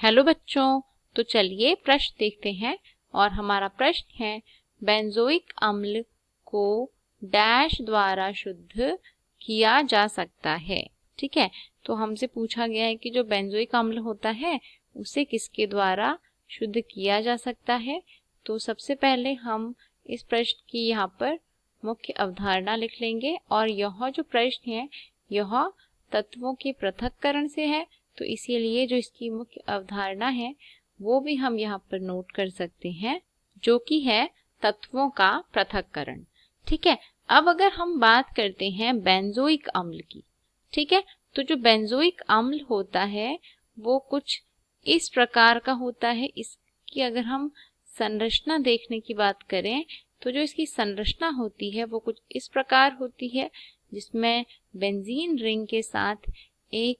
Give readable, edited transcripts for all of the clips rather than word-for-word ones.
Hello बच्चों, तो चलिए प्रश्न देखते हैं। और हमारा प्रश्न है, बेंजोइक अम्ल को डैश द्वारा शुद्ध किया जा सकता है। ठीक है, तो हमसे पूछा गया है कि जो बेंजोइक अम्ल होता है उसे किसके द्वारा शुद्ध किया जा सकता है। तो सबसे पहले हम इस प्रश्न की यहाँ पर मुख्य अवधारणा लिख लेंगे। और यह जो प्रश्न है यह तत्वों के पृथक्करण से है, तो इसीलिए जो इसकी मुख्य अवधारणा है वो भी हम यहाँ पर नोट कर सकते हैं, जो कि है तत्वों का पृथक्करण। ठीक है, अब अगर हम बात करते हैं बेंजोइक अम्ल की, ठीक है, तो जो बेंजोइक अम्ल होता है वो कुछ इस प्रकार का होता है। इसकी अगर हम संरचना देखने की बात करें तो जो इसकी संरचना होती है वो कुछ इस प्रकार होती है, जिसमें बेंजीन रिंग के साथ एक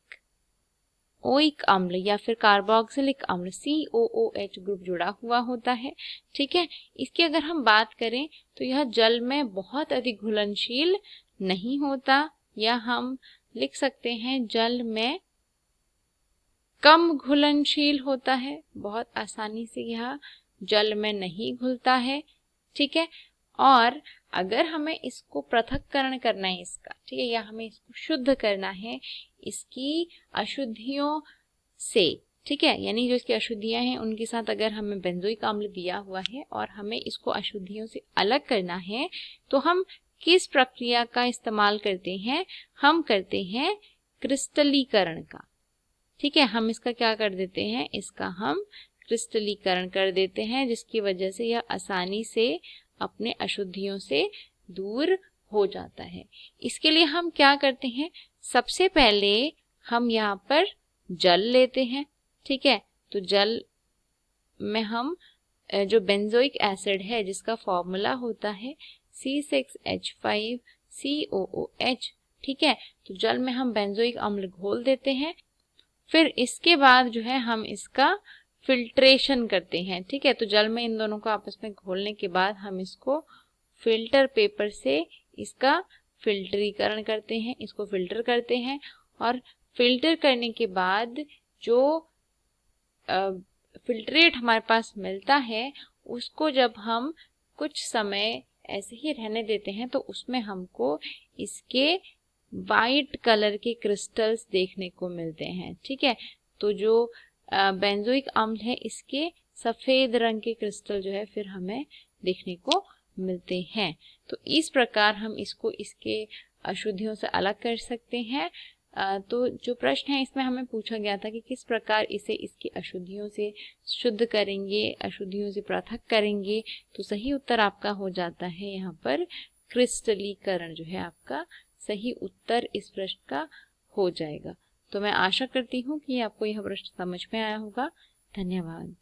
ओइक अम्ल या फिर कार्बोक्सिलिक अम्ल COOH ग्रुप जुड़ा हुआ होता है। ठीक है, इसकी अगर हम बात करें तो यह जल में बहुत अधिक घुलनशील नहीं होता, या हम लिख सकते हैं जल में कम घुलनशील होता है। बहुत आसानी से यह जल में नहीं घुलता है। ठीक है, और अगर हमें इसको पृथक्करण करना है इसका, ठीक है, या हमें इसको शुद्ध करना है इसकी अशुद्धियों से, ठीक है, यानी जो इसकी अशुद्धियां हैं उनके साथ अगर हमें बेंजोइक अम्ल दिया हुआ है और हमें इसको अशुद्धियों से अलग करना है, तो हम किस प्रक्रिया का इस्तेमाल करते हैं? हम करते हैं क्रिस्टलीकरण का। ठीक है, हम इसका क्या कर देते हैं? इसका हम क्रिस्टलीकरण कर देते हैं, जिसकी वजह से यह आसानी से अपने अशुद्धियों से दूर हो जाता है। इसके लिए हम क्या करते हैं? सबसे पहले हम यहाँ पर जल लेते हैं। ठीक है, तो जल में हम जो बेंजोइक एसिड है जिसका फॉर्मूला होता है C6H5COOH, ठीक है, तो जल में हम बेंजोइक अम्ल घोल देते हैं। फिर इसके बाद जो है हम इसका फिल्ट्रेशन करते हैं। ठीक है, तो जल में इन दोनों को आपस में घोलने के बाद हम इसको फिल्टर पेपर से इसका फिल्टरीकरण करते हैं, इसको फिल्टर करते हैं। और फिल्टर करने के बाद जो फिल्ट्रेट हमारे पास मिलता है उसको जब हम कुछ समय ऐसे ही रहने देते हैं तो उसमें हमको इसके वाइट कलर के क्रिस्टल्स देखने को मिलते हैं। ठीक है, तो जो बेंजोइक अम्ल है इसके सफेद रंग के क्रिस्टल जो है फिर हमें देखने को मिलते हैं। तो इस प्रकार हम इसको इसके अशुद्धियों से अलग कर सकते हैं। तो जो प्रश्न है इसमें हमें पूछा गया था कि किस प्रकार इसे इसकी अशुद्धियों से शुद्ध करेंगे, अशुद्धियों से पृथक करेंगे। तो सही उत्तर आपका हो जाता है यहाँ पर क्रिस्टलीकरण जो है आपका सही उत्तर इस प्रश्न का हो जाएगा। तो मैं आशा करती हूँ कि आपको यह प्रश्न समझ में आया होगा। धन्यवाद।